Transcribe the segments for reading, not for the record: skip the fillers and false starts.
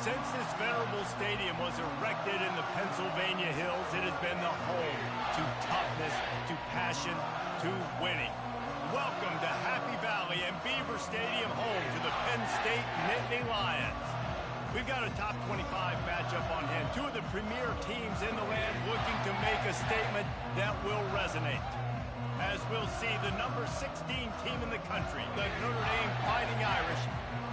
Since this venerable stadium was erected in the Pennsylvania Hills, it has been the home to toughness, to passion, to winning. Welcome to Happy Valley and Beaver Stadium, home to the Penn State Nittany Lions. We've got a top 25 matchup on hand. Two of the premier teams in the land looking to make a statement that will resonate. As we'll see, the number 16 team in the country, the Notre Dame Fighting Irish,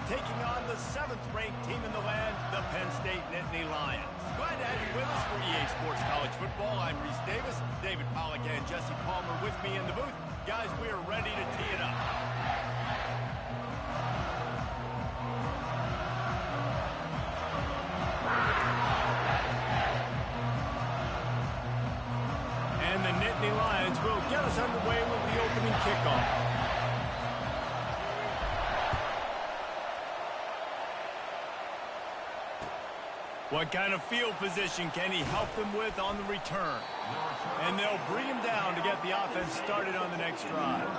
taking on the 7th-ranked team in the land, the Penn State Nittany Lions. Glad to have you with us for EA Sports College Football. I'm Reese Davis, David Pollack and Jesse Palmer with me in the booth. Guys, we are ready to tee it up. And the Nittany Lions will get us underway with the opening kickoff. What kind of field position can he help them with on the return? And they'll bring him down to get the offense started on the next drive.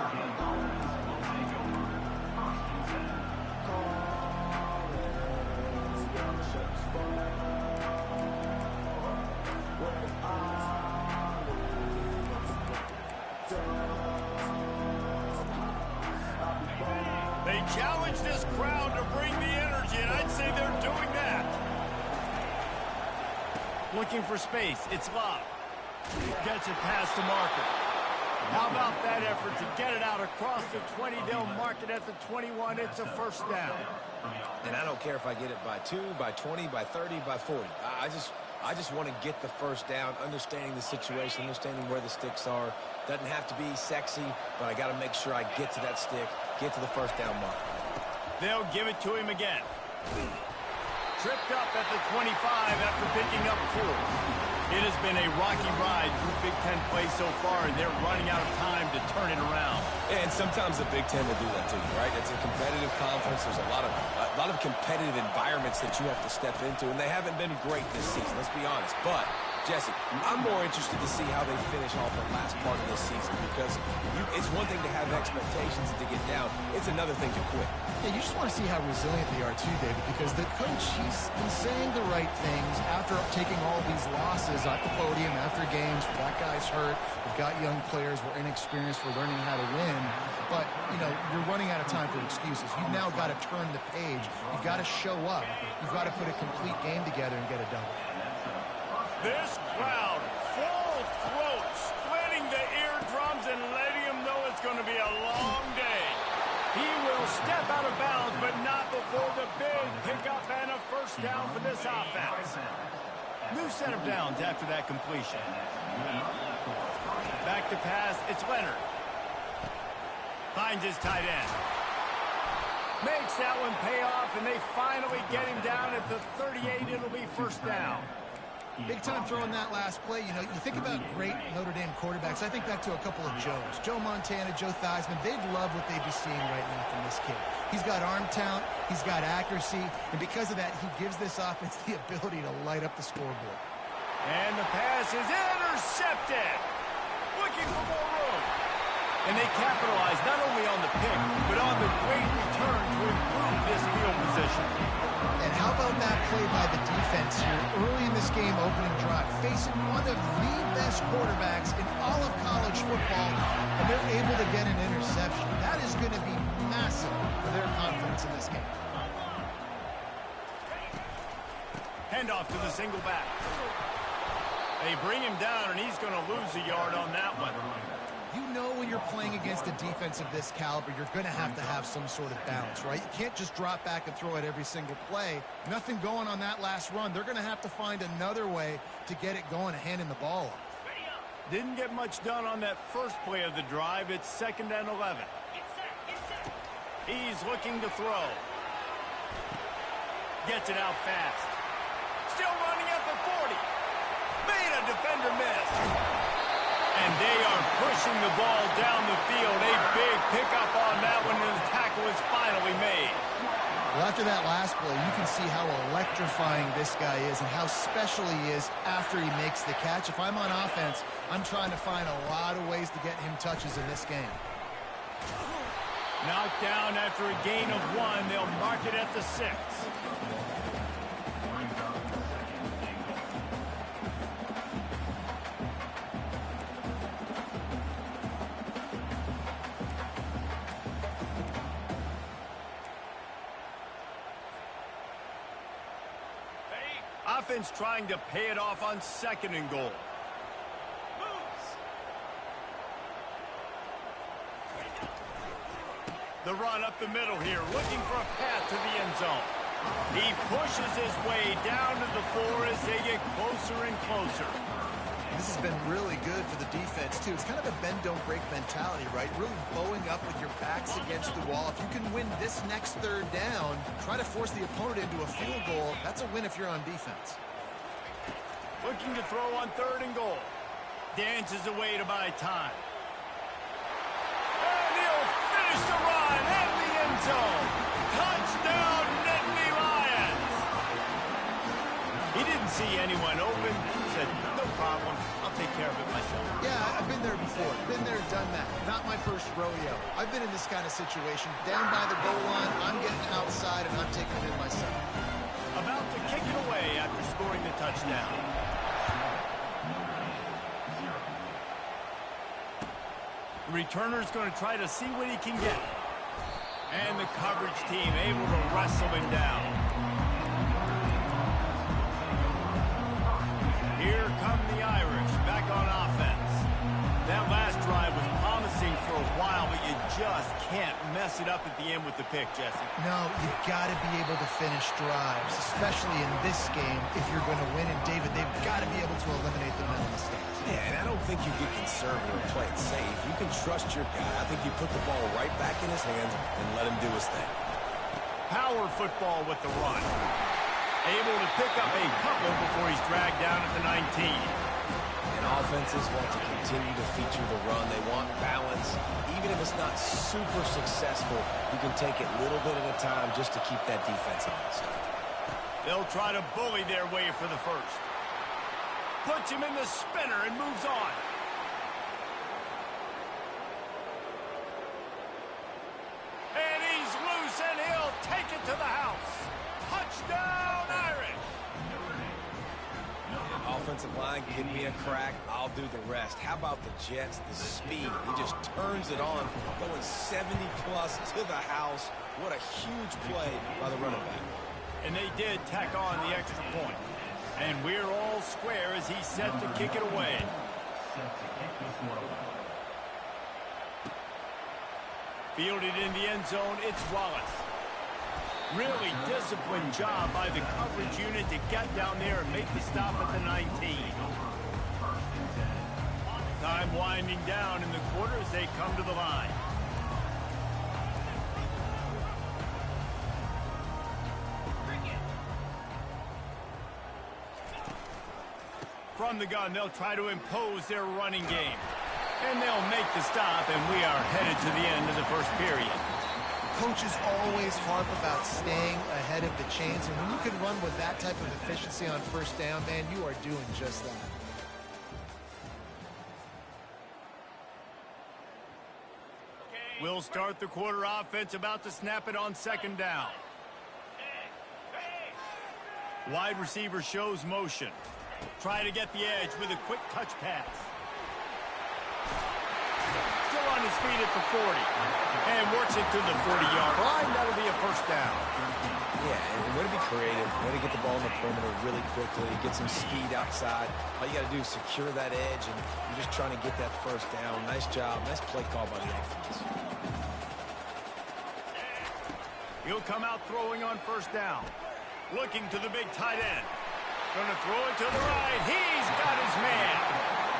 They challenge this crowd to bring the energy, and I'd say they're doing that. Looking for space. It's Love. Gets it past the marker. How about that effort to get it out across the 20? They'll mark it at the 21. It's a first down. And I don't care if I get it by 2, by 20, by 30, by 40. I just want to get the first down, understanding the situation, understanding where the sticks are. Doesn't have to be sexy, but I got to make sure I get to that stick, get to the first down mark. They'll give it to him again. Tripped up at the 25 after picking up 4. It has been a rocky ride through Big Ten play so far, and they're running out of time to turn it around. Yeah, and sometimes the Big Ten will do that to you, right? It's a competitive conference. There's a lot of competitive environments that you have to step into, and they haven't been great this season, let's be honest. But, Jesse, I'm more interested to see how they finish off the last part of this season, because it's one thing to have expectations and to get down. It's another thing to quit. Yeah, you just want to see how resilient they are too, David, because the coach, he's been saying the right things after taking all these losses at the podium after games. That guy's hurt. We've got young players. We're inexperienced. We're learning how to win. But, you know, you're running out of time for excuses. You've now got to turn the page. You've got to show up. You've got to put a complete game together and get it done. This crowd, full throat, splitting the eardrums and letting them know it's going to be a long day. He will step out of bounds, but not before the big pickup and a first down for this offense. New set of downs after that completion. Back to pass, it's Leonard. Finds his tight end. Makes that one pay off, and they finally get him down at the 38. It'll be first down. Big time throwing that last play. You know, you think about great Notre Dame quarterbacks. I think back to a couple of Joes. Joe Montana, Joe Theismann. They'd love what they'd be seeing right now from this kid. He's got arm talent. He's got accuracy. And because of that, he gives this offense the ability to light up the scoreboard. And the pass is intercepted. Looking for more room. And they capitalize not only on the pick, but on the great return to improve this field position. And how about that play by the defense here early in this game, opening drive, facing one of the best quarterbacks in all of college football, and they're able to get an interception. That is going to be massive for their confidence in this game. Handoff to the single back. They bring him down, and he's going to lose a yard on that one. You know when you're playing against a defense of this caliber, you're going to have some sort of balance, right? You can't just drop back and throw it every single play. Nothing going on that last run. They're going to have to find another way to get it going and handing the ball off. Didn't get much done on that first play of the drive. It's 2nd and 11. He's looking to throw. Gets it out fast. Still running at the 40. Made a defender miss. And they are pushing the ball down the field. A big pickup on that one, and the tackle is finally made. Well, after that last play, you can see how electrifying this guy is and how special he is after he makes the catch. If I'm on offense, I'm trying to find a lot of ways to get him touches in this game. Knocked down after a gain of 1. They'll mark it at the 6. offense trying to pay it off on 2nd and goal. The run up the middle here, looking for a path to the end zone. He pushes his way down to the floor as they get closer and closer. This has been really good for the defense, too. It's kind of a bend-don't-break mentality, right? Really bowing up with your backs against the wall. If you can win this next 3rd down, try to force the opponent into a field goal. That's a win if you're on defense. Looking to throw on 3rd and goal. Dances away to buy time. And he'll finish the run in the end zone. Touchdown, Nittany Lions! He didn't see anyone open. Said, no problem. I'll take care of it myself. Yeah, I've been there before. Been there, done that. Not my first rodeo. I've been in this kind of situation. Down by the goal line, I'm getting outside, and I'm taking it in myself. About to kick it away after scoring the touchdown. The returner's going to try to see what he can get. And the coverage team able to wrestle him down. Here come the Irish back on offense. That last drive was promising for a while, but you just can't mess it up at the end with the pick, Jesse. No, you've got to be able to finish drives, especially in this game if you're going to win. And, David, they've got to be able to eliminate the mental mistakes. Yeah, and I don't think you get conservative and play it safe. You can trust your guy. I think you put the ball right back in his hands and let him do his thing. Power football with the run. Able to pick up a couple before he's dragged down at the 19. And offenses want to continue to feature the run. They want balance. Even if it's not super successful, you can take it little bit at a time just to keep that defense honest. They'll try to bully their way for the first. Puts him in the spinner and moves on. And he's loose, and he'll take it to the house. Touchdown, Irish! Offensive line, give me a crack, I'll do the rest. How about the Jets, the speed? He just turns it on, going 70-plus to the house. What a huge play by the running back. And they did tack on the extra point. And we're all square as he's set to kick it away. Fielded in the end zone, it's Wallace. Really disciplined job by the coverage unit to get down there and make the stop at the 19. Time winding down in the quarter as they come to the line. From the gun, they'll try to impose their running game. And they'll make the stop, and we are headed to the end of the first period. Coaches always harp about staying ahead of the chains, and when you can run with that type of efficiency on 1st down, man, you are doing just that. We'll start the quarter offense, about to snap it on 2nd down. Wide receiver shows motion. Try to get the edge with a quick touch pass. Still on his feet at the 40. And works it to the 40-yard line. That'll be a 1st down. Yeah, and way to be creative. Way to get the ball in the perimeter really quickly. Get some speed outside. All you got to do is secure that edge, and you're just trying to get that 1st down. Nice job. Nice play call by the offense. He'll come out throwing on 1st down. Looking to the big tight end. Going to throw it to the right. He's got his man.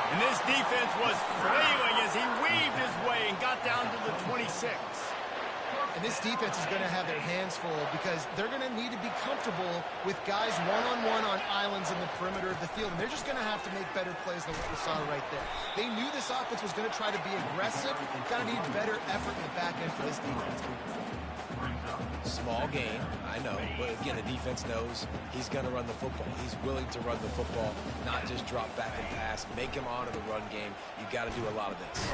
And this defense was flailing as he weaved his way and got down to the 26. And this defense is going to have their hands full because they're going to need to be comfortable with guys one-on-one on islands in the perimeter of the field. And they're just going to have to make better plays than what we saw right there. They knew this offense was going to try to be aggressive. Got to need better effort in the back end for this defense. Small game, I know, but again, the defense knows he's going to run the football. He's willing to run the football, not just drop back and pass, make him honor the run game. You got to do a lot of this.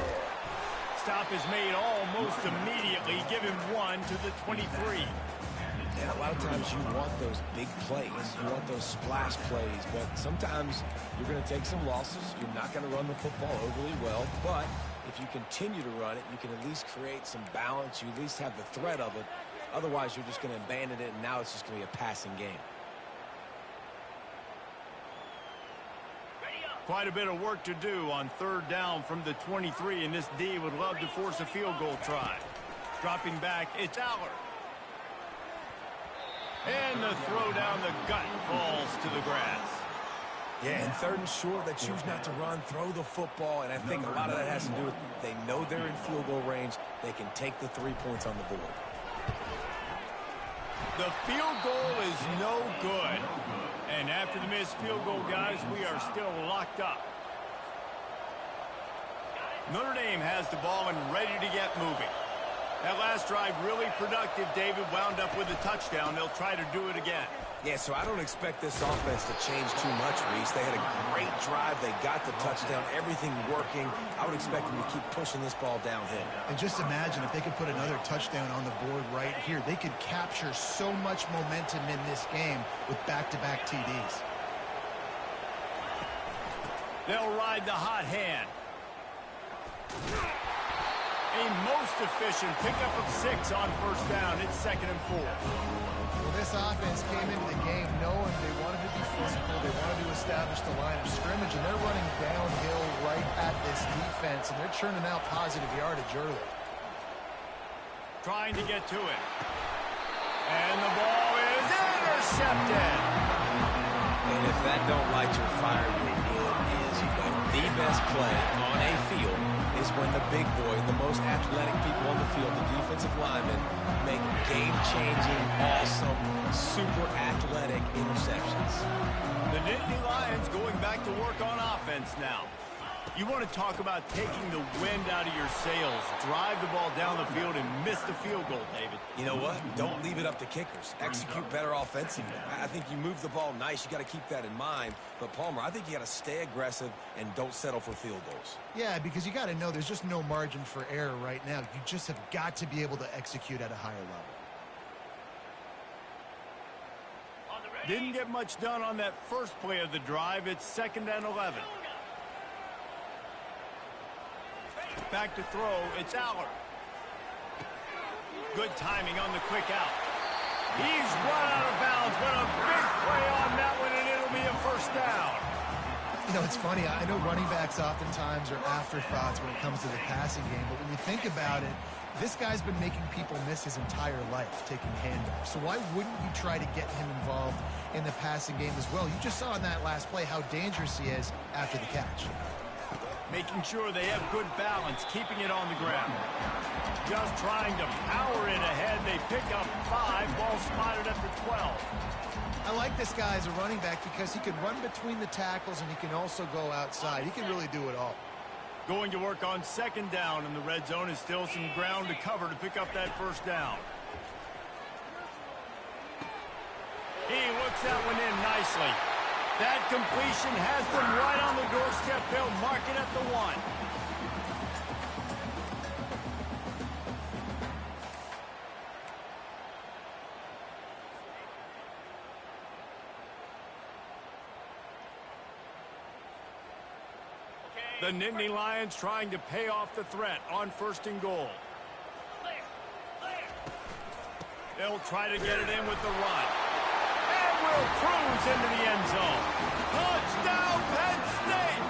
Stop is made almost immediately. Give him 1 to the 23. And a lot of times you want those big plays. You want those splash plays, but sometimes you're going to take some losses. You're not going to run the football overly well, but if you continue to run it, you can at least create some balance. You at least have the threat of it. Otherwise, you're just going to abandon it, and now it's just going to be a passing game. Quite a bit of work to do on third down from the 23, and this D would love to force a field goal try. Dropping back, it's Aller. And the throw down the gut falls to the grass. Yeah, and third and short, they choose not to run, throw the football, and I think a lot of that has to do with they know they're in field goal range. They can take the 3 points on the board. The field goal is no good. And after the missed field goal, guys, we are still locked up. Notre Dame has the ball and ready to get moving. That last drive really productive. David wound up with a touchdown. They'll try to do it again. Yeah, so I don't expect this offense to change too much, Reese. They had a great drive. They got the touchdown. Everything working. I would expect them to keep pushing this ball downhill. And just imagine if they could put another touchdown on the board right here. They could capture so much momentum in this game with back-to-back TDs. They'll ride the hot hand. A most efficient pickup of 6 on first down. It's 2nd and 4. Well, this offense came into the game knowing they wanted to be physical. They wanted to establish the line of scrimmage, and they're running downhill right at this defense, and they're churning out positive yardage early. Trying to get to it. And the ball is intercepted. And if that don't light your fire, your wood is, the best play on a field is when the big boy, the most athletic people on the field, the defensive linemen, make game-changing, awesome, super athletic interceptions. The Nittany Lions going back to work on offense now. You want to talk about taking the wind out of your sails. Drive the ball down the field and miss the field goal, David. You know what? Don't leave it up to kickers. Execute better offensively. I think you move the ball nice. You got to keep that in mind. But, Palmer, I think you got to stay aggressive and don't settle for field goals. Yeah, because you got to know there's just no margin for error right now. You just have got to be able to execute at a higher level. Didn't get much done on that first play of the drive. It's 2nd and 11. Back to throw, it's Aller. Good timing on the quick out. He's run out of bounds, but a big play on that one, and it'll be a first down. You know, it's funny. I know running backs oftentimes are afterthoughts when it comes to the passing game, but when you think about it, this guy's been making people miss his entire life taking handoffs. So why wouldn't you try to get him involved in the passing game as well? You just saw in that last play how dangerous he is after the catch. Making sure they have good balance, keeping it on the ground. Just trying to power it ahead. They pick up 5, ball spotted at the 12. I like this guy as a running back because he can run between the tackles and he can also go outside. He can really do it all. Going to work on 2nd down, and the red zone is still some ground to cover to pick up that first down. He looks that one in nicely. That completion has them right on the doorstep. They'll mark it at the 1. The Nittany Lions trying to pay off the threat on 1st and goal. They'll try to get it in with the run. And will cruise into the end zone. Touchdown, Penn State!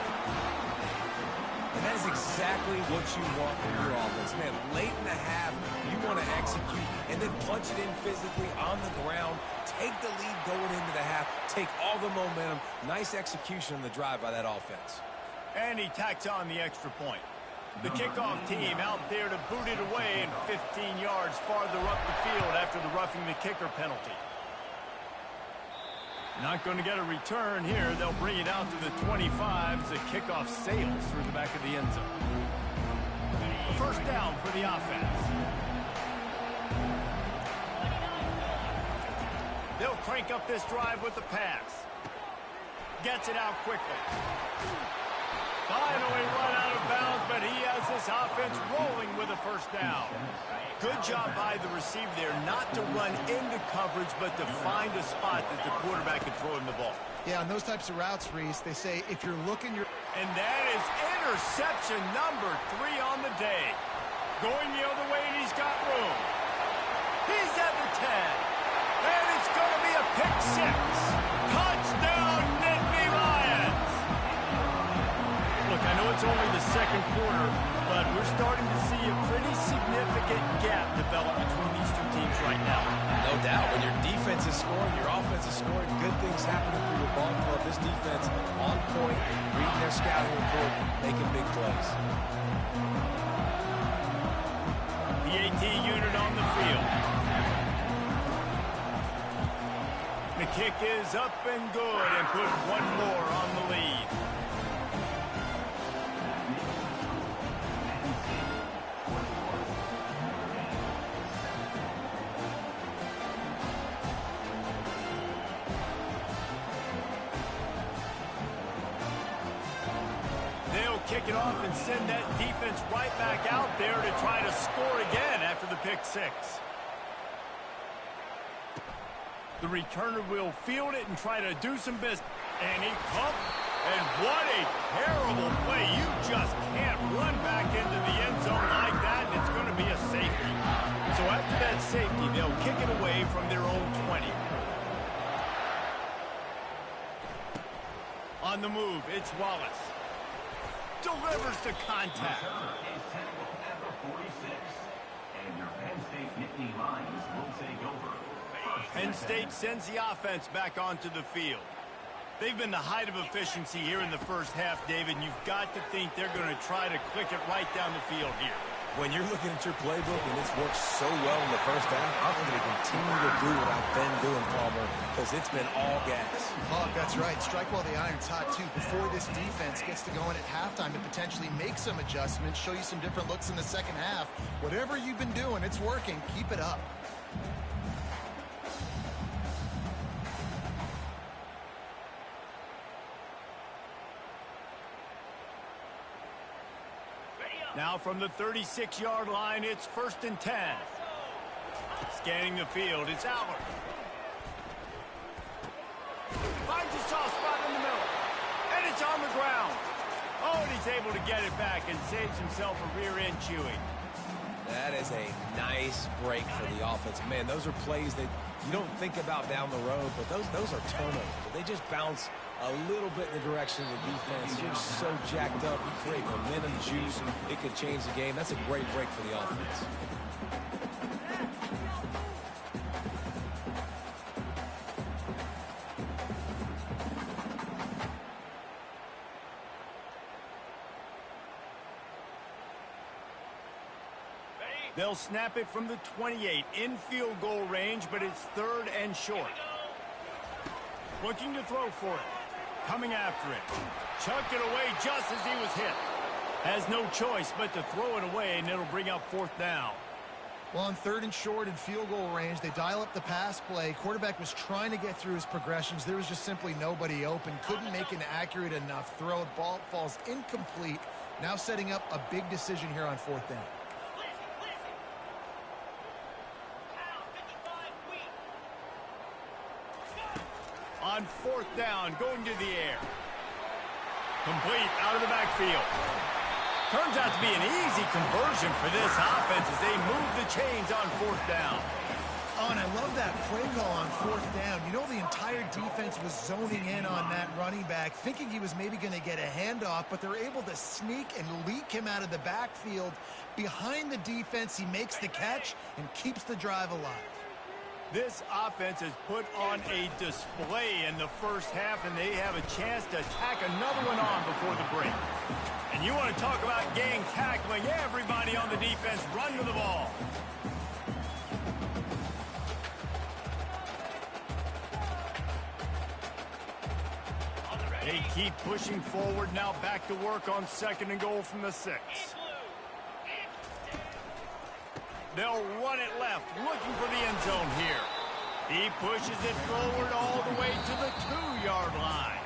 And that is exactly what you want from your offense. Man, late in the half, you want to execute and then punch it in physically on the ground. Take the lead going into the half. Take all the momentum. Nice execution on the drive by that offense. And he tacks on the extra point. The kickoff team out there to boot it away and 15 yards farther up the field after the roughing the kicker penalty. Not going to get a return here. They'll bring it out to the 25 as the kickoff sails through the back of the end zone. First down for the offense. They'll crank up this drive with the pass. Gets it out quickly. Finally run out of bounds, but he has this offense rolling with a first down. Good job by the receiver there, not to run into coverage, but to find a spot that the quarterback can throw him the ball. Yeah, on those types of routes, Reese, they say if you're looking, you're... And that is interception number 3 on the day. Going the other way, and he's got room. He's at the 10. And it's going to be a pick 6. Touchdown, Nittany Lions! but we're starting to see a pretty significant gap develop between these two teams right now. No doubt. When your defense is scoring, your offense is scoring, good things happening for your ball club. This defense on point, reading their scouting report, making big plays. PAT unit on the field. The kick is up and good and put one more on the lead. They'll kick it off and send that defense right back out there to try to score again after the pick six. The returner will field it and try to do some business. And he pumped. And what a terrible play. You just can't run back into the end zone like that, and it's going to be a safety. So after that safety, they'll kick it away from their own 20. On the move, it's Wallace. Delivers the contact. And your Penn State Nittany Lions will take over. Penn State sends the offense back onto the field. They've been the height of efficiency here in the first half, David, and you've got to think they're going to try to click it right down the field here. When you're looking at your playbook and it's worked so well in the first half, I'm going to continue to do what I've been doing, Palmer, because it's been all gas. Oh, that's right. Strike while the iron's hot, too. Before this defense gets to going at halftime and potentially make some adjustments, show you some different looks in the second half. Whatever you've been doing, it's working. Keep it up. Now from the 36-yard line, it's 1st and 10. Scanning the field, it's Allard. Finds a soft spot in the middle. And it's on the ground. Oh, and he's able to get it back and saves himself a rear end chewing. That is a nice break for the offense. Man, those are plays that you don't think about down the road, but those are turnovers. They just bounce a little bit in the direction of the defense. You're so jacked up. You create momentum, juice. It could change the game. That's a great break for the offense. They'll snap it from the 28 in field goal range, but it's 3rd and short. Looking to throw for it. Coming after it. Chucked it away just as he was hit. Has no choice but to throw it away, and it'll bring up 4th down. Well, on 3rd and short in field goal range, they dial up the pass play. Quarterback was trying to get through his progressions. There was just simply nobody open. Couldn't make an accurate enough throw. The ball falls incomplete. Now setting up a big decision here on 4th down. On 4th down, going to the air. Complete out of the backfield. Turns out to be an easy conversion for this offense as they move the chains on 4th down. Oh, and I love that play call on 4th down. You know, the entire defense was zoning in on that running back, thinking he was maybe going to get a handoff, but they're able to sneak and leak him out of the backfield. Behind the defense, he makes the catch and keeps the drive alive. This offense has put on a display in the first half, and they have a chance to tack another one on before the break. And you want to talk about gang tackling, everybody on the defense run to the ball. They keep pushing forward, now back to work on 2nd and goal from the 6. They'll run it left, looking for the end zone here. He pushes it forward all the way to the 2-yard line.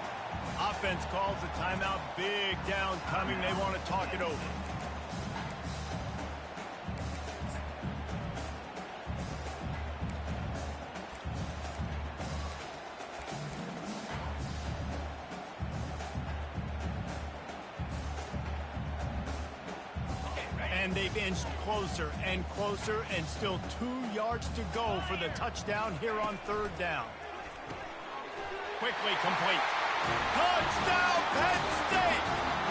Offense calls a timeout. Big down coming. They want to talk it over. And they've inched closer and closer, and still 2 yards to go for the touchdown here on 3rd down. Quickly complete. Touchdown, Penn State!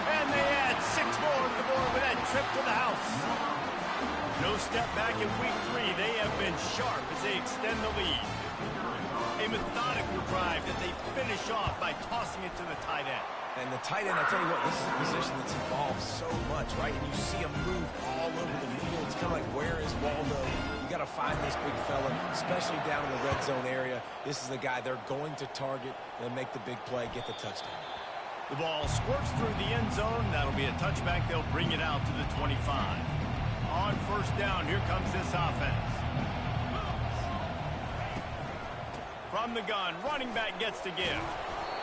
And they add 6 more to the board with that trip to the house. No step back in week 3. They have been sharp as they extend the lead. A methodical drive that they finish off by tossing it to the tight end. And the tight end, I tell you what, this is a position that's evolved so much, right? And you see him move all over the field. It's kind of like, where is Waldo? You got to find this big fella, especially down in the red zone area. This is the guy they're going to target and make the big play, get the touchdown. The ball squirts through the end zone. That'll be a touchback. They'll bring it out to the 25. On first down, here comes this offense. From the gun, running back gets to give.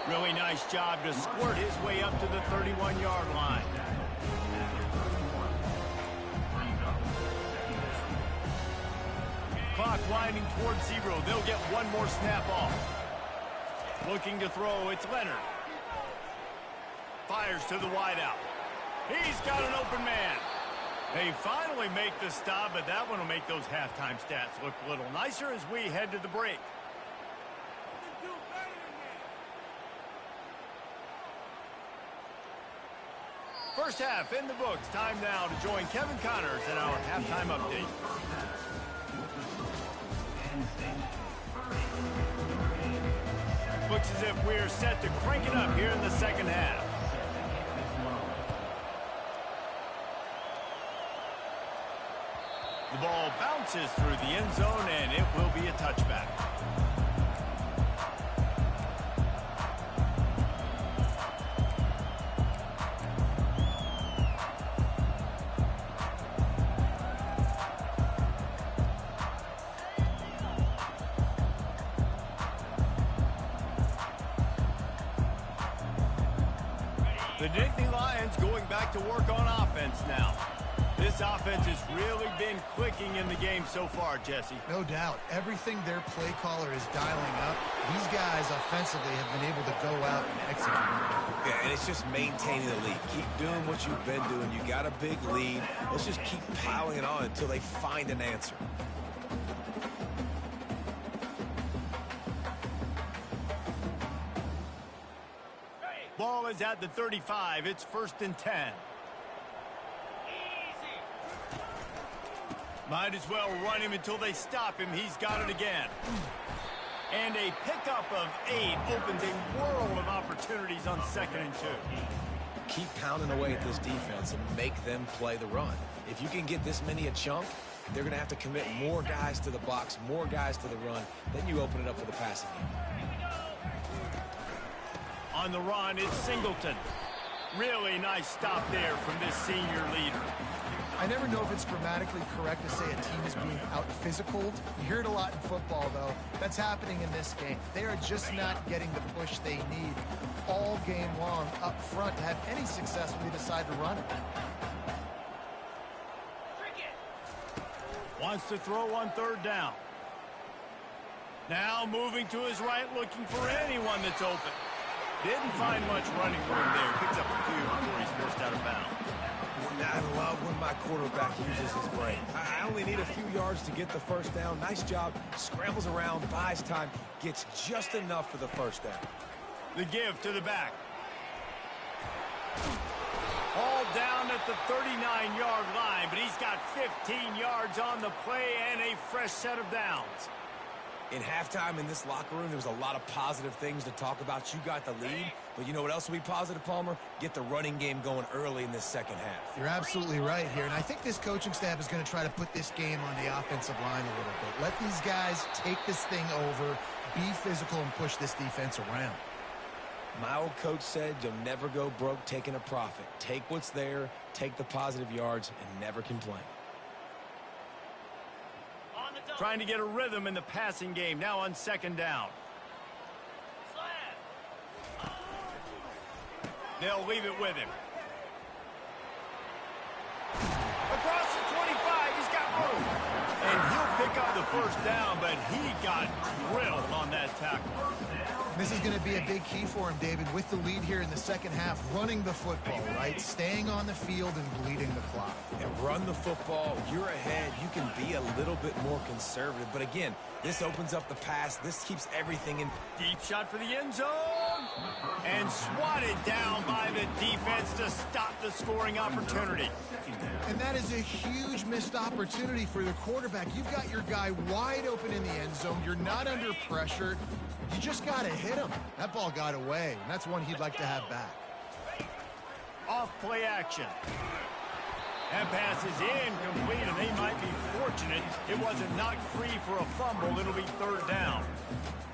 Really nice job to squirt his way up to the 31-yard line. Clock winding towards 0. They'll get one more snap off. Looking to throw, it's Leonard. Fires to the wideout. He's got an open man. They finally make the stop, but that one will make those halftime stats look a little nicer as we head to the break. First half in the books. Time now to join Kevin Connors in our halftime update. Looks as if we're set to crank it up here in the second half. The ball bounces through the end zone, and it will be a touchback. The Nittany Lions going back to work on offense now. This offense has really been clicking in the game so far, Jesse. No doubt. Everything their play caller is dialing up, these guys offensively have been able to go out and execute. Yeah, and it's just maintaining the lead. Keep doing what you've been doing. You got a big lead. Let's just keep piling it on until they find an answer. Ball is at the 35. It's 1st and 10. Might as well run him until they stop him. He's got it again. And a pickup of 8 opens a world of opportunities on 2nd and 2. Keep pounding away at this defense and make them play the run. If you can get this many a chunk, they're going to have to commit more guys to the box, more guys to the run. Then you open it up for the passing game. On the run, it's Singleton. Really nice stop there from this senior leader. I never know if it's grammatically correct to say a team is being out-physicaled. You hear it a lot in football, though. That's happening in this game. They are just not getting the push they need all game long up front to have any success when they decide to run it. Wants to throw on 3rd down. Now moving to his right, looking for anyone that's open. Didn't find much running room there. Picks up a few before he's forced out of bounds. I love when my quarterback uses his brain. I only need a few yards to get the first down. Nice job. Scrambles around, buys time, gets just enough for the first down. The give to the back. All down at the 39-yard line, but he's got 15 yards on the play and a fresh set of downs. In halftime in this locker room, there was a lot of positive things to talk about. You got the lead, but you know what else will be positive, Palmer? Get the running game going early in this second half. You're absolutely right here, and I think this coaching staff is going to try to put this game on the offensive line a little bit. Let these guys take this thing over, be physical, and push this defense around. My old coach said you'll never go broke taking a profit. Take what's there, take the positive yards, and never complain. Trying to get a rhythm in the passing game, now on 2nd down. They'll leave it with him. Across the 25, he's got room. And he'll pick up the first down, but he got drilled on that tackle. This is going to be a big key for him, David, with the lead here in the second half, running the football, right? Staying on the field and bleeding the clock. And run the football, you're ahead, you can be a little bit more conservative. But again, this opens up the pass. This keeps everything in. Deep shot for the end zone. And swatted down by the defense to stop the scoring opportunity. And that is a huge missed opportunity for the quarterback. You've got your guy wide open in the end zone. You're not under pressure. You just got to hit him. That ball got away, and that's one he'd like to have back. Off play action. That pass is incomplete, and they might be fortunate it wasn't knocked free for a fumble. It'll be third down.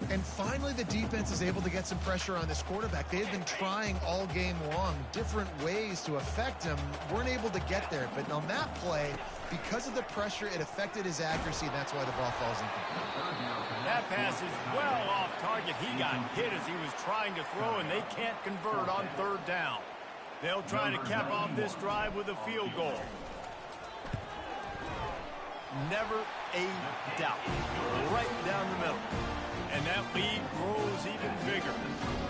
And finally, the defense is able to get some pressure on this quarterback. They had been trying all game long different ways to affect him. Weren't able to get there. But on that play, because of the pressure, it affected his accuracy, and that's why the ball falls incomplete. That pass is well off target. He got hit as he was trying to throw, and they can't convert on third down. They'll try to cap off this drive with a field goal. Never a doubt. Right down the middle. And that lead grows even bigger.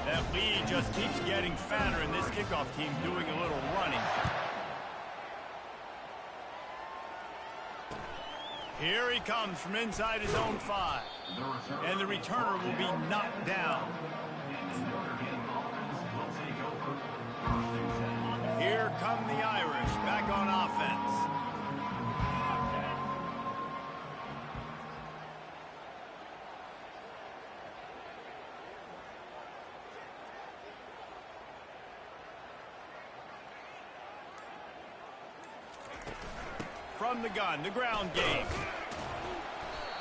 That lead just keeps getting fatter, and this kickoff team doing a little running. Here he comes from inside his own 5. And the returner will be knocked down. Here come the Irish back on offense. From the gun, the ground game.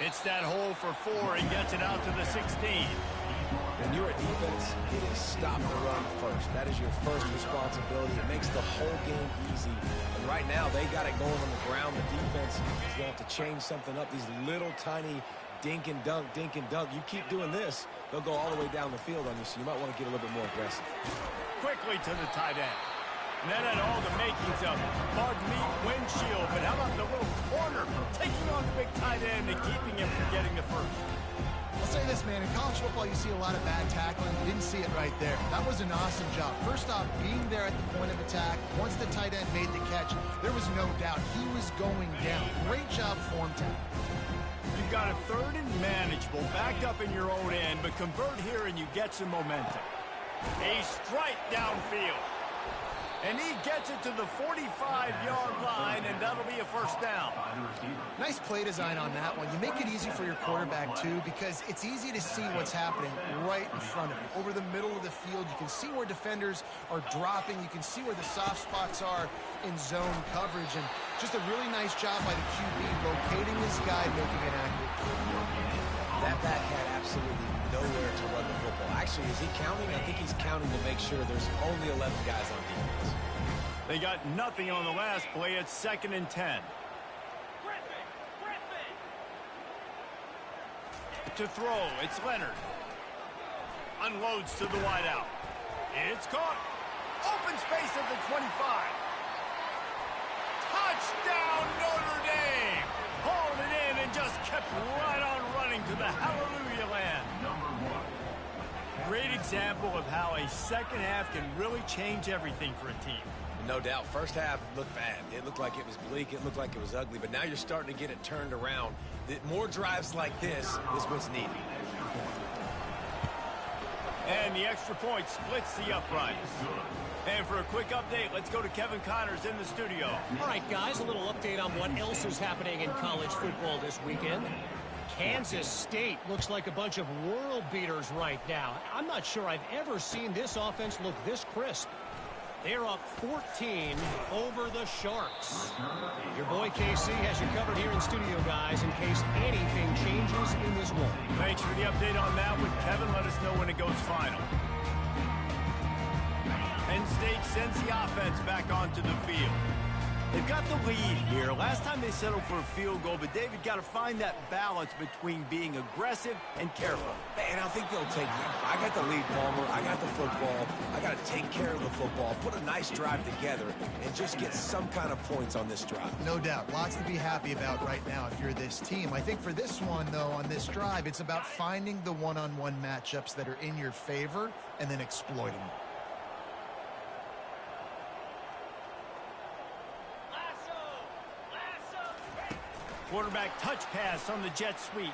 It's that hole for 4 and gets it out to the 16. When you're a defense, it is stop the run first. That is your first responsibility. It makes the whole game easy. And right now, they got it going on the ground. The defense is going to have to change something up. These little tiny dink and dunk, dink and dunk. You keep doing this, they'll go all the way down the field on you, so you might want to get a little bit more aggressive. Quickly to the tight end. And that had all the makings of, pardon me, windshield. But how about the little corner taking on the big tight end and keeping him from getting the first? I'll say this, man. In college football, you see a lot of bad tackling. You didn't see it right there. That was an awesome job. First off, being there at the point of attack. Once the tight end made the catch, there was no doubt he was going down. Great job form tackle. You've got a third and manageable, backed up in your own end, but convert here and you get some momentum. A strike downfield. And he gets it to the 45-yard line, and that'll be a first down. Nice play design on that one. You make it easy for your quarterback, too, because it's easy to see what's happening right in front of him. Over the middle of the field, you can see where defenders are dropping. You can see where the soft spots are in zone coverage. And just a really nice job by the QB locating his guy, making it accurate. That back had absolutely nowhere to run the football. Actually, is he counting? I think he's counting to make sure there's only 11 guys on defense. They got nothing on the last play. It's 2nd and 10. To throw, it's Leonard. Unloads to the wideout. It's caught. Open space at the 25. Touchdown, Notre Dame! Hauled it in and just kept right on running to the hallelujah land. Great example of how a second half can really change everything for a team. No doubt. First half looked bad. It looked like it was bleak. It looked like it was ugly. But now you're starting to get it turned around. More drives like this is what's needed. And the extra point splits the uprights. And for a quick update, let's go to Kevin Connors in the studio. All right, guys, a little update on what else is happening in college football this weekend. Kansas State looks like a bunch of world beaters right now. I'm not sure I've ever seen this offense look this crisp. They're up 14 over the Sharks. Your boy KC has you covered here in studio, guys, in case anything changes in this one. Thanks for the update on that with Kevin. Let us know when it goes final. Penn State sends the offense back onto the field. They've got the lead here. Last time they settled for a field goal, but David got to find that balance between being aggressive and careful. And I think they'll take it. I got the lead, Palmer. I got the football. I got to take care of the football, put a nice drive together, and just get some kind of points on this drive. No doubt. Lots to be happy about right now if you're this team. I think for this one, though, on this drive, it's about finding the one-on-one matchups that are in your favor and then exploiting them. Quarterback touch pass on the jet sweep.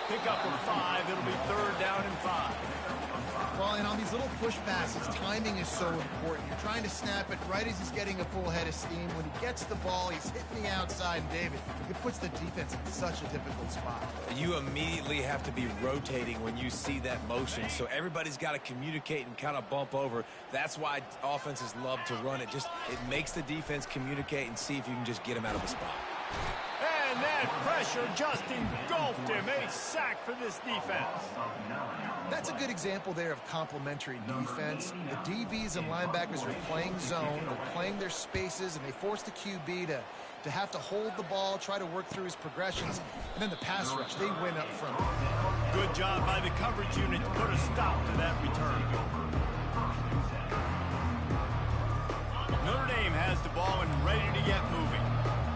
Pick up a 5. It'll be 3rd down and 5. Well, and on these little push passes, timing is so important. You're trying to snap it right as he's getting a full head of steam. When he gets the ball, he's hitting the outside. And David, it puts the defense in such a difficult spot. You immediately have to be rotating when you see that motion, so everybody's got to communicate and kind of bump over. That's why offenses love to run it. It makes the defense communicate and see if you can just get him out of the spot. And that pressure just engulfed him. A sack for this defense. That's a good example there of complementary defense. The DBs and linebackers are playing zone, they're playing their spaces, and they force the QB to have to hold the ball, try to work through his progressions, and then the pass rush, they win up front. Good job by the coverage unit to put a stop to that return. Notre Dame has the ball and ready to get moving.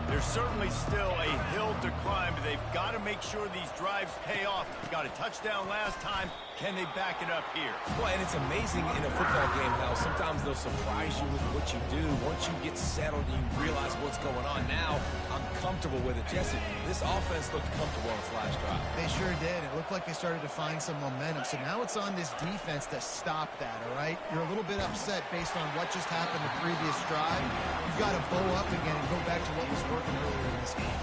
There's certainly still a hill to climb, but they've got to make sure these drives pay off. Got a touchdown last time. Can they back it up here? Well, and it's amazing in a football game how sometimes they'll surprise you with what you do. Once you get settled and you realize what's going on now, I'm comfortable with it. Jesse, this offense looked comfortable on its last drive. They sure did. It looked like they started to find some momentum. So now it's on this defense to stop that, all right? You're a little bit upset based on what just happened the previous drive. You've got to bow up again and go back to what was working earlier in this game.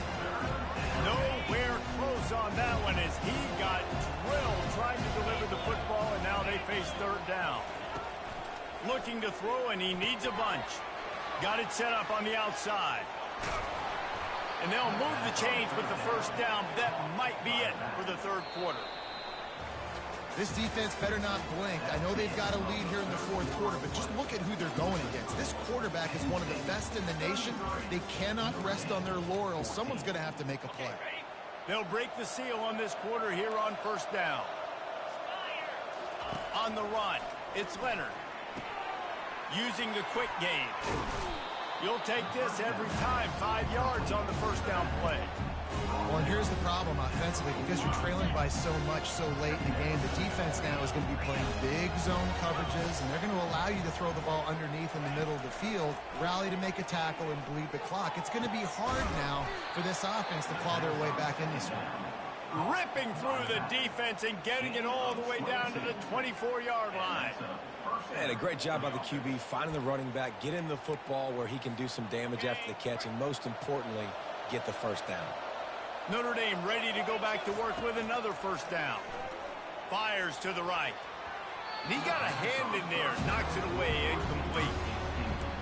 Nowhere close on that one as he got drilled trying to deliver the football, and now they face 3rd down. Looking to throw, and he needs a bunch. Got it set up on the outside. And they'll move the chains with the 1st down. That might be it for the 3rd quarter. This defense better not blink. I know they've got a lead here in the 4th quarter, but just look at who they're going against. This quarterback is one of the best in the nation. They cannot rest on their laurels. Someone's going to have to make a play. They'll break the seal on this quarter here on 1st down. On the run, it's Leonard. Using the quick game. You'll take this every time. 5 yards on the 1st down play. Well, and here's the problem offensively. Because you're trailing by so much so late in the game, the defense now is going to be playing big zone coverages, and they're going to allow you to throw the ball underneath in the middle of the field, rally to make a tackle, and bleed the clock. It's going to be hard now for this offense to claw their way back in this one. Ripping through the defense and getting it all the way down to the 24-yard line. And a great job by the QB, finding the running back, get him the football where he can do some damage after the catch, and most importantly, get the 1st down. Notre Dame ready to go back to work with another 1st down. Fires to the right. And he got a hand in there, knocks it away, incomplete.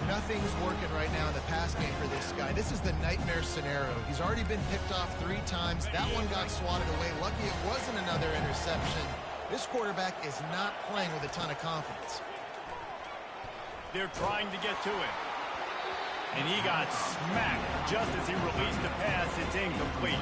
Nothing's working right now in the pass game for this guy. This is the nightmare scenario. He's already been picked off 3 times. That one got swatted away. Lucky it wasn't another interception. This quarterback is not playing with a ton of confidence. They're trying to get to him. And he got smacked just as he released the pass. It's incomplete.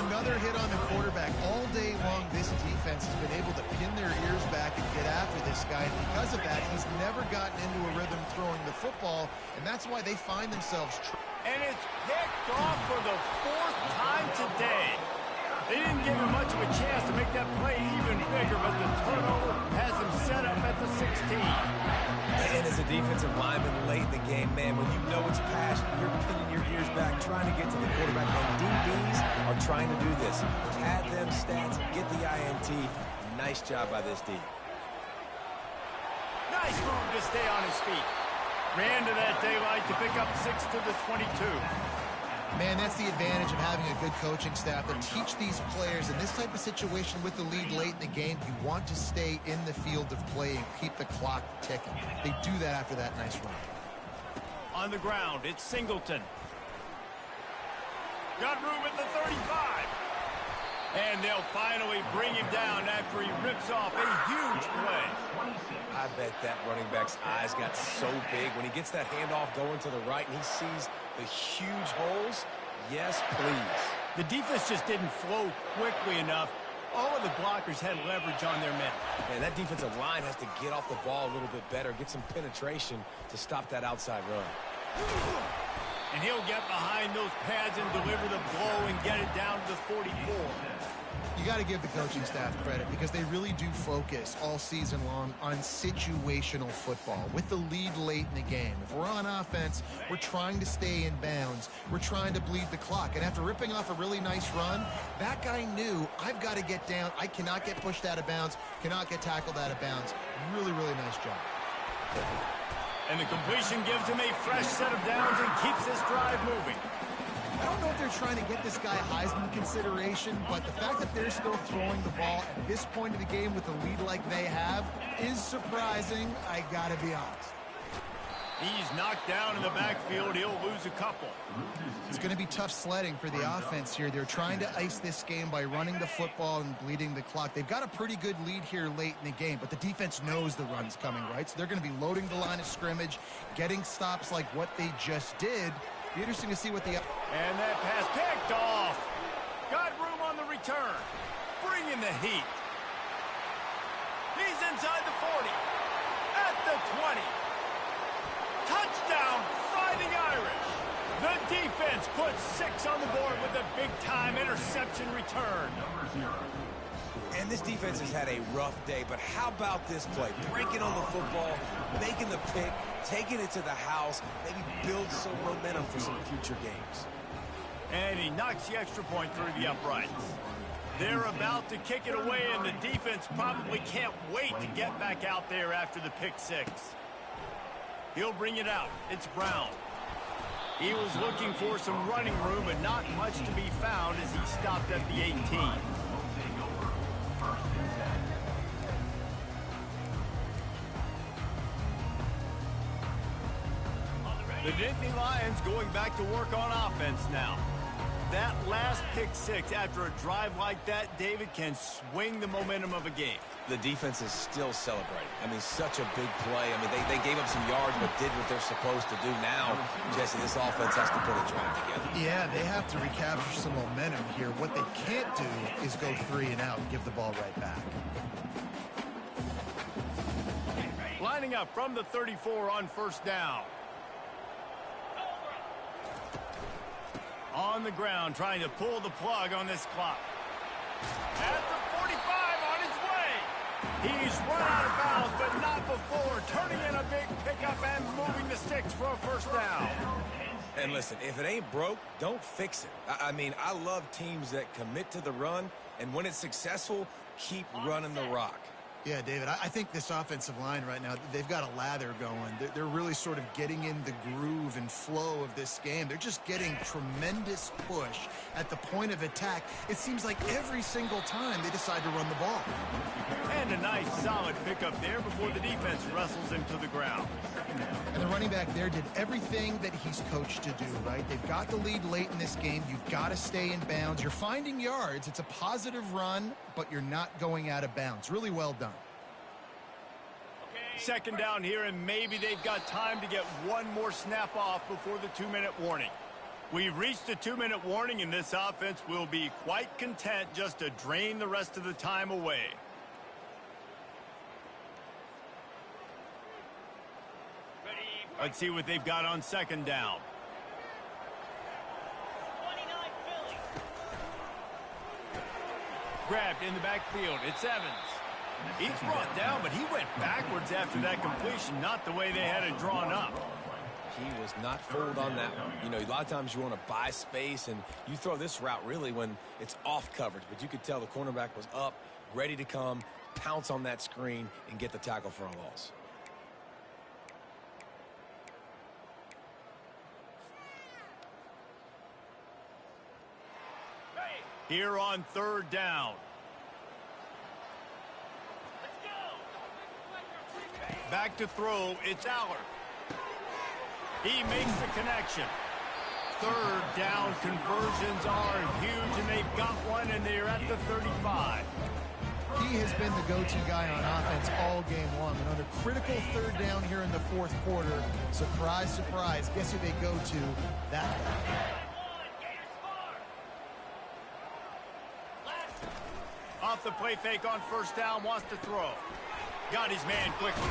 Another hit on the quarterback. All day long, this defense has been able to pin their ears back and get after this guy. And because of that, he's never gotten into a rhythm throwing the football, and that's why they find themselves. And it's picked off for the 4th time today. They didn't give him much of a chance to make that play even bigger, but the turnover has him set up at the 16. And as a defensive lineman late in the game, man, when you know it's past, you're pinning your ears back, trying to get to the quarterback. And DBs are trying to do this. Pad them stats, get the INT. Nice job by this D. Nice move to stay on his feet. Ran to that daylight to pick up 6 to the 22. Man, that's the advantage of having a good coaching staff that teach these players in this type of situation with the lead late in the game. You want to stay in the field of play and keep the clock ticking. They do that after that nice run. On the ground, it's Singleton. Got room at the 35. And they'll finally bring him down after he rips off a huge play. I bet that running back's eyes got so big when he gets that handoff going to the right and he sees the huge holes. Yes, please. The defense just didn't flow quickly enough. All of the blockers had leverage on their men. Man, that defensive line has to get off the ball a little bit better, get some penetration to stop that outside run. And he'll get behind those pads and deliver the blow and get it down to the 44. You got to give the coaching staff credit because they really do focus all season long on situational football with the lead late in the game. If we're on offense, we're trying to stay in bounds. We're trying to bleed the clock. And after ripping off a really nice run, that guy knew, I've got to get down. I cannot get pushed out of bounds, cannot get tackled out of bounds. Really, really nice job. And the completion gives him a fresh set of downs and keeps this drive moving. I don't know if they're trying to get this guy Heisman consideration, but the fact that they're still throwing the ball at this point of the game with a lead like they have is surprising, I gotta be honest. He's knocked down in the backfield. He'll lose a couple. It's going to be tough sledding for the offense here. They're trying to ice this game by running the football and bleeding the clock. They've got a pretty good lead here late in the game, but the defense knows the run's coming, right? So they're going to be loading the line of scrimmage, getting stops like what they just did. Be interesting to see what the... And that pass picked off. Got room on the return. Bringing the heat. He's inside the 40. At the 20. Touchdown, Fighting Irish. The defense puts 6 on the board with a big-time interception return. And this defense has had a rough day, but how about this play? Breaking on the football, making the pick, taking it to the house, maybe build some momentum for some future games. And he knocks the extra point through the uprights. They're about to kick it away, and the defense probably can't wait to get back out there after the pick 6. He'll bring it out. It's Brown. He was looking for some running room, but not much to be found as he stopped at the 18. The Nittany Lions going back to work on offense now. That last pick 6 after a drive like that, David, can swing the momentum of a game. The defense is still celebrating. I mean, such a big play. I mean, they gave up some yards but did what they're supposed to do. Now, Jesse, this offense has to put a drive together. Yeah, they have to recapture some momentum here. What they can't do is go 3 and out and give the ball right back. Lining up from the 34 on first down. On the ground, trying to pull the plug on this clock. At the 45, on his way. He's run out of bounds, but not before turning in a big pickup and moving the sticks for a first down. And listen, if it ain't broke, don't fix it. I mean, I love teams that commit to the run, and when it's successful, keep running the rock. Yeah, David, I think this offensive line right now, they've got a lather going. They're really sort of getting in the groove and flow of this game. They're just getting tremendous push at the point of attack. It seems like every single time they decide to run the ball. And a nice solid pickup there before the defense wrestles him to the ground. And the running back there did everything that he's coached to do, right? They've got the lead late in this game. You've got to stay in bounds. You're finding yards. It's a positive run, but you're not going out of bounds. Really well done. Second down here, and maybe they've got time to get one more snap off before the 2-minute warning. We've reached the 2-minute warning, and this offense will be quite content just to drain the rest of the time away. Let's see what they've got on second down. Grabbed in the backfield. It's Evans. He's brought down, but he went backwards after that completion, not the way they had it drawn up. He was not fooled on that one. You know, a lot of times you want to buy space, and you throw this route really when it's off coverage. But you could tell the cornerback was up, ready to come, pounce on that screen, and get the tackle for a loss. Here on third down. Back to throw, it's Aller. He makes the connection. Third down conversions are huge, and they've got one, and they're at the 35. He has been the go-to guy on offense all game long. And on a critical third down here in the fourth quarter, surprise, surprise, guess who they go to? That guy. Off the play fake on first down, wants to throw. Got his man quickly.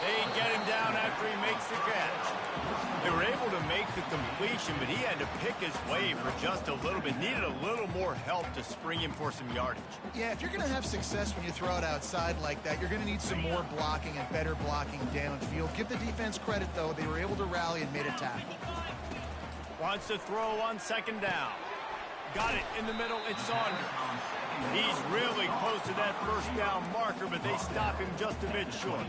They get him down after he makes the catch. They were able to make the completion, but he had to pick his way for just a little bit. Needed a little more help to spring him for some yardage. Yeah, if you're going to have success when you throw it outside like that, you're going to need some more blocking and better blocking downfield. Give the defense credit, though. They were able to rally and made a tackle. Wants to throw on second down. Got it in the middle. It's Saunders. He's really close to that first down marker, but they stop him just a bit short.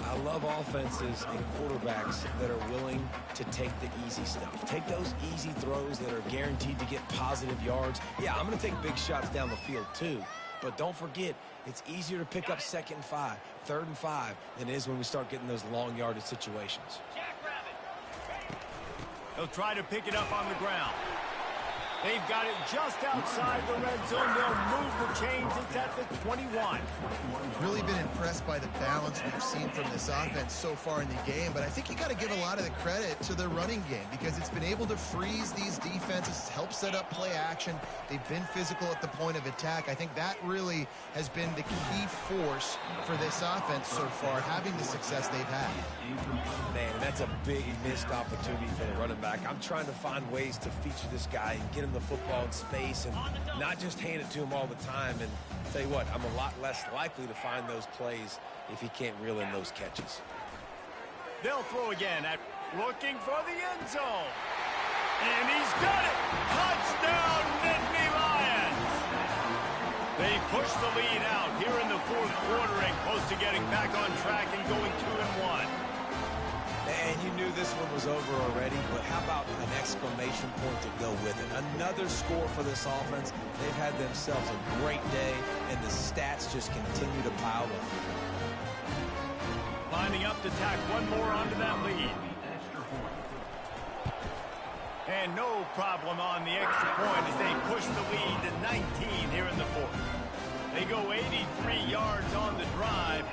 I love offenses and quarterbacks that are willing to take the easy stuff. Take those easy throws that are guaranteed to get positive yards. Yeah, I'm going to take big shots down the field too. But don't forget, it's easier to pick up 2nd and 5, 3rd and 5 than it is when we start getting those long yardage situations. He'll try to pick it up on the ground. They've got it just outside the red zone. They'll move the chains. It's at the 21. Really been impressed by the balance we've seen from this offense so far in the game, but I think you got to give a lot of the credit to the running game because it's been able to freeze these defenses, help set up play action. They've been physical at the point of attack. I think that really has been the key force for this offense so far, having the success they've had. Man, that's a big missed opportunity for the running back. I'm trying to find ways to feature this guy and get him the football in space and not just hand it to him all the time. And tell you what, I'm a lot less likely to find those plays if he can't reel in those catches. They'll throw again at looking for the end zone. And he's got it. Touchdown, Nittany Lions. They push the lead out here in the 4th quarter and close to getting back on track and going 2-1. And you knew this one was over already, but how about an exclamation point to go with it? Another score for this offense. They've had themselves a great day, and the stats just continue to pile up. Lining up to tack one more onto that lead. And no problem on the extra point as they push the lead to 19 here in the 4th. They go 83 yards on the drive,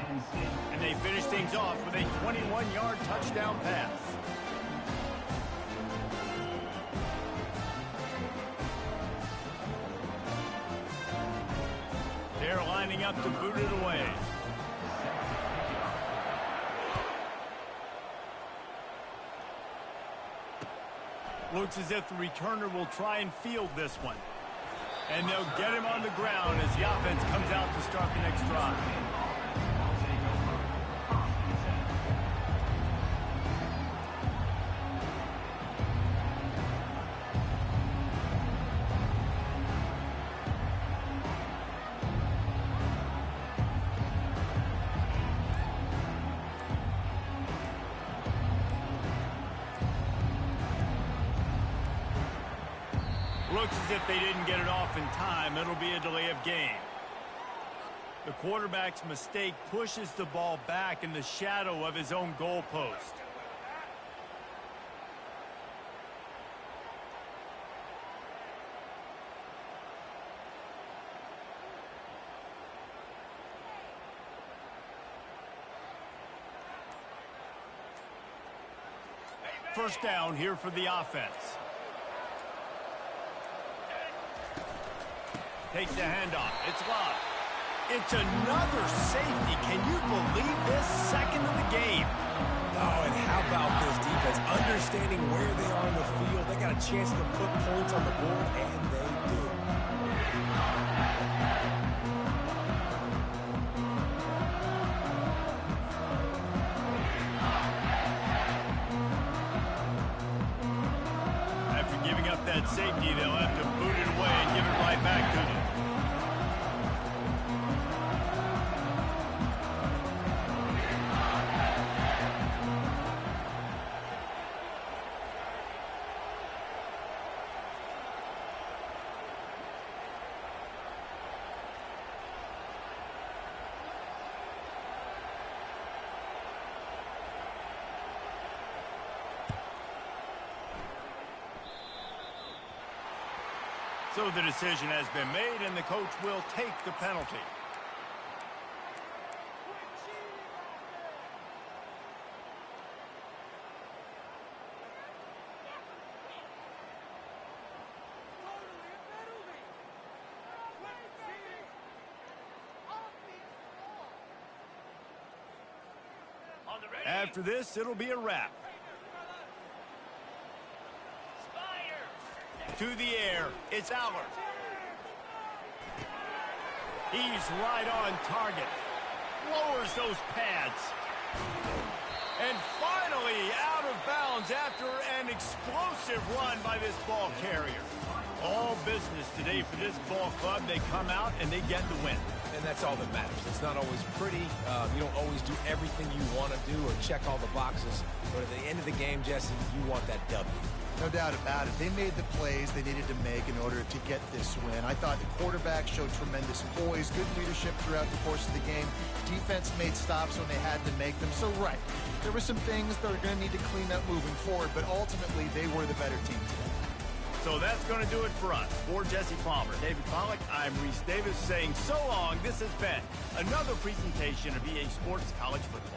and they finish things off with a 21-yard touchdown pass. They're lining up to boot it away. Looks as if the returner will try and field this one. And they'll get him on the ground as the offense comes out to start the next drive. Looks as if they didn't get it off in time. It'll be a delay of game. The quarterback's mistake pushes the ball back in the shadow of his own goalpost. First down here for the offense. Takes the handoff. It's locked. It's another safety. Can you believe this? Second of the game. Oh, and how about this defense? Understanding where they are in the field. They got a chance to put points on the board, and they do. After giving up that safety, they'll have to boot it away and give it right back to them. So the decision has been made, and the coach will take the penalty. After this, it'll be a wrap. To the air, it's Aller. He's right on target. Lowers those pads. And finally out of bounds after an explosive run by this ball carrier. All business today for this ball club. They come out and they get the win. And that's all that matters. It's not always pretty. You don't always do everything you want to do or check all the boxes. But at the end of the game, Jesse, you want that W. No doubt about it. They made the plays they needed to make in order to get this win. I thought the quarterback showed tremendous poise, good leadership throughout the course of the game. Defense made stops when they had to make them. So, right, there were some things that are going to need to clean up moving forward, but ultimately they were the better team today. So that's going to do it for us. For Jesse Palmer, David Pollack, I'm Reese Davis saying so long. This has been another presentation of EA Sports College Football.